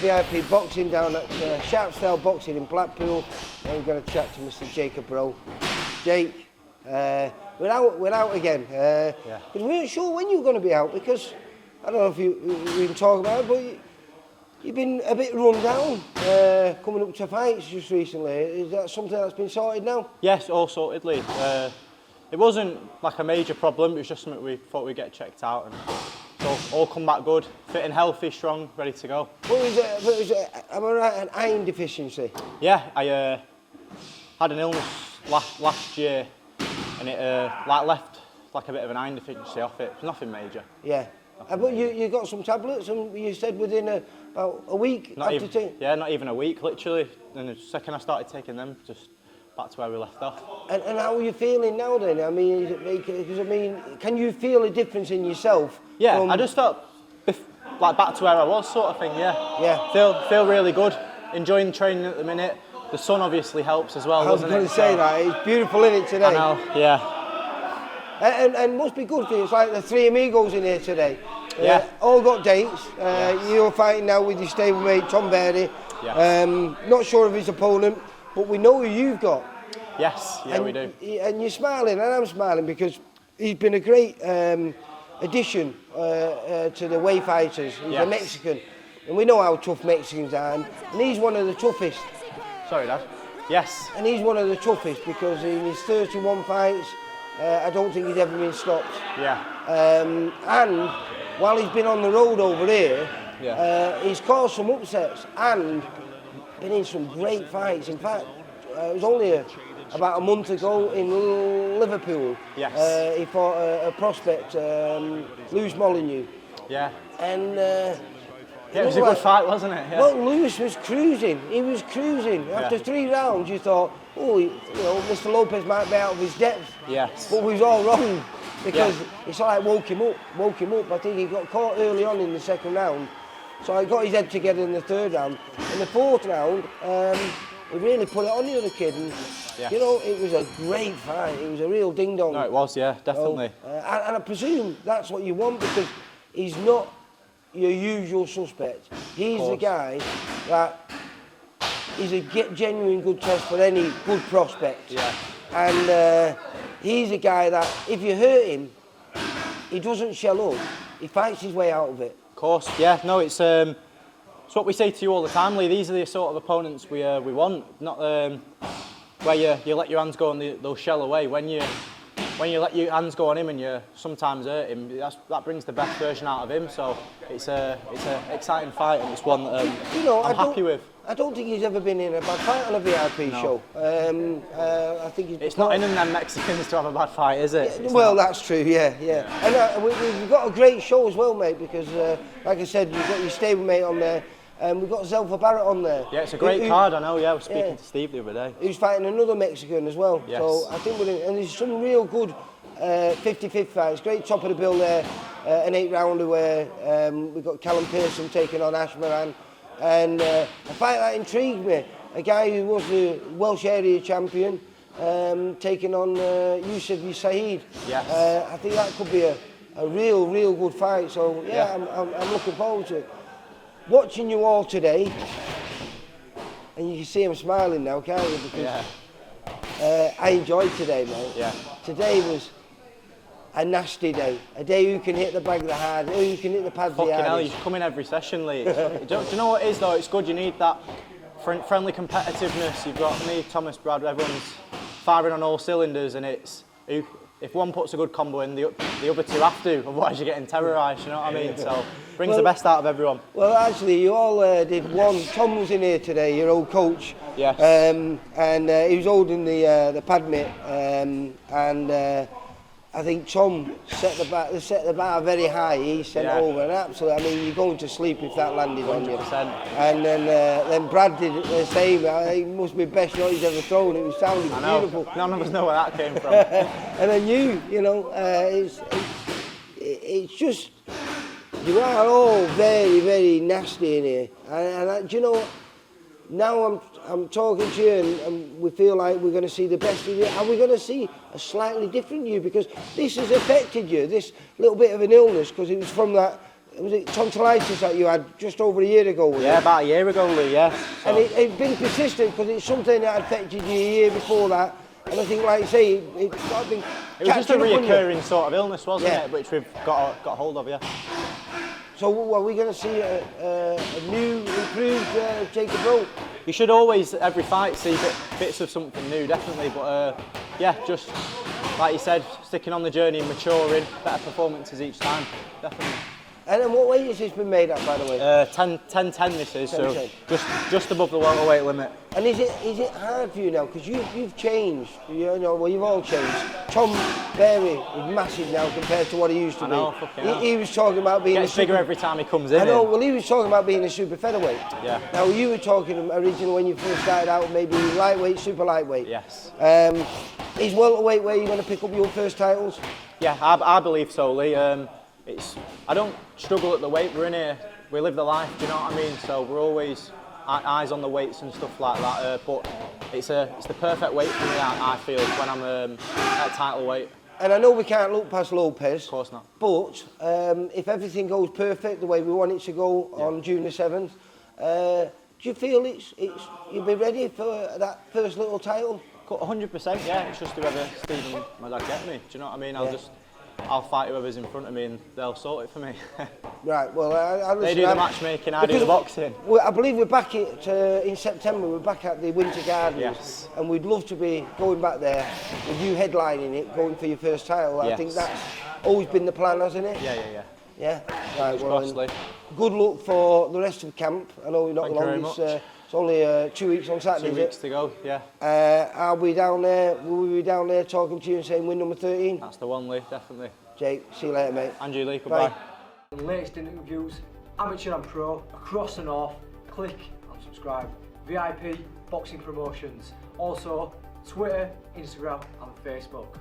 VIP boxing down at Sharpsdale Boxing in Blackpool. And we're going to chat to Mr. Jake Abrol. Jake, we're out again. We weren't sure when you were going to be out because I don't know if we can talk about it, but you've been a bit run down coming up to fights just recently. Is that something that's been sorted now? Yes, all sorted, Lee. It wasn't like a major problem, it was just something we thought we'd get checked out. And so all come back good, fit and healthy, strong, ready to go. What was it, am I right, an iron deficiency? Yeah, I had an illness last year and it left like a bit of an iron deficiency off it. It's nothing major. Yeah. But you got some tablets and you said within about a week not even a week, literally. And the second I started taking them, just back to where we left off. And how are you feeling now then? I mean, can you feel a difference in yourself? Yeah, I just felt like back to where I was, sort of thing. Yeah. Feel really good. Enjoying training at the minute. The sun obviously helps as well. I was going to say that. It's beautiful in it today. I know. Yeah. And must be good for you. It's like the three amigos in here today. Yeah. All got dates. You're fighting now with your stablemate Tom Berry. Yes. Not sure of his opponent, but we know who you've got. Yes, yeah, we do. And you're smiling, and I'm smiling because he's been a great addition to the Way Fighters. He's a Mexican, and we know how tough Mexicans are, and he's one of the toughest. Sorry, Dad. Yes. And he's one of the toughest because in his 31 fights, I don't think he's ever been stopped. Yeah. And while he's been on the road over here, he's caused some upsets and been in some great fights. In fact, it was only about a month ago in Liverpool. Yes. He fought a prospect, Lewis Molyneux. Yeah. And it was a good fight, wasn't it? Yeah. Well, Lewis was cruising. He was cruising. After 3 rounds, you thought, Mr. Lopez might be out of his depth. Yes. But we was all wrong because it's like woke him up. I think he got caught early on in the second round. So I got his head together in the third round. In the fourth round, he really put it on the other kid. And, it was a great fight. It was a real ding-dong. No, it was, yeah, definitely. And I presume that's what you want because he's not your usual suspect. He's the guy that is a genuine good test for any good prospect. Yeah. And he's a guy that if you hurt him, he doesn't shell up. He fights his way out of it. Of course, yeah. No, it's what we say to you all the time, Lee. These are the sort of opponents we want, not where you let your hands go and they'll shell away. When you let your hands go on him and you sometimes hurt him, that brings the best version out of him. So it's an exciting fight and it's one that I'm happy with. I don't think he's ever been in a bad fight on a VIP show. I think it's not in them Mexicans to have a bad fight, is it? That's true. Yeah. And we've got a great show as well, mate. Because like I said, you've got your stablemate on there. We've got Zelfa Barrett on there. Yeah, it's a great card, I know, I was speaking to Steve the other day. Who's fighting another Mexican as well. Yes. So I think and there's some real good 50-50 fights. Great top of the bill there, an 8-rounder where we've got Callum Pearson taking on Ashmaran. And a fight that intrigued me, a guy who was the Welsh area champion, taking on Yusuf Saeed. Yes. I think that could be a real good fight. So I'm looking forward to it. Watching you all today, and you can see I'm smiling now, can't you? Because I enjoyed today, mate. Yeah. Today was a nasty day. A day who can hit the bag the hard, who can hit the pads the hardest. Fucking hell, you come in every session, Lee. Do you know what it is though? It's good. You need that friendly competitiveness. You've got me, Thomas, Brad. Everyone's firing on all cylinders, and it's if one puts a good combo in, the other two have to. Otherwise, you're getting terrorised. You know what I mean? So brings the best out of everyone. Well, actually, you all did one. Tom was in here today, your old coach. Yes. And he was holding the pad mitt, and I think Tom set the bar very high. He sent over an absolute. I mean, you're going to sleep if that landed 100%. On you. And then Brad did the same. It must be the best shot he's ever thrown. It was sounding beautiful. None of us know where that came from. And then it's just you are all very nasty in here. And do you know? Now I'm talking to you and we feel like we're going to see the best of you. Are we going to see a slightly different you? Because this has affected you, this little bit of an illness, because it was from that was it tonsillitis that you had just over a year ago? Was Yeah, it? about a year ago, Lee, yeah. And it's been persistent because it's something that affected you a year before that. And I think, like you say, it's got been. It was just a reoccurring sort of illness, wasn't it? Which we've got hold of, yeah. So are we going to see a new, improved Jacob Abrol? You should always, every fight, see bits of something new, definitely. But yeah, just like you said, sticking on the journey and maturing, better performances each time, definitely. And then what weight has this been made at, by the way? 10-10 this is, so just above the welterweight limit. And is it hard for you now? Because you've changed, you know, well, you've all changed. Tom Berry is massive now compared to what he used to be. I know, fucking hell. He was talking about being Gets bigger every time he comes in. I know, well, he was talking about being a super featherweight. Yeah. Now, you were talking originally when you first started out, maybe lightweight, super lightweight. Yes. Is welterweight where you're going to pick up your first titles? Yeah, I believe so, Lee. I don't struggle at the weight. We're in here, we live the life, do you know what I mean? So we're always eyes on the weights and stuff like that. But it's the perfect weight for me, I feel, when I'm at title weight. And I know we can't look past Lopez. Of course not. But if everything goes perfect the way we want it to go on June the 7th, do you feel you'll be ready for that first little title? 100%, yeah. It's just whoever Stephen and my dad get me. Do you know what I mean? I'll fight whoever's in front of me and they'll sort it for me. Right, well, they do the matchmaking, I do the boxing. I believe we're back in September, we're back at the Winter Gardens. Yes. And we'd love to be going back there with you headlining it, going for your first title. Yes. I think that's always been the plan, hasn't it? Yeah. Yeah? Right, well, good luck for the rest of camp. I know you're not long, it's only 2 weeks on Saturday, 2 weeks to go, yeah. I'll be down there, will we be down there talking to you and saying win number 13? That's the one, Lee, definitely. Jake, see you later, mate. And you, Lee, goodbye. The latest interviews, amateur and pro, across the north, click and subscribe. VIP, boxing promotions, also Twitter, Instagram and Facebook.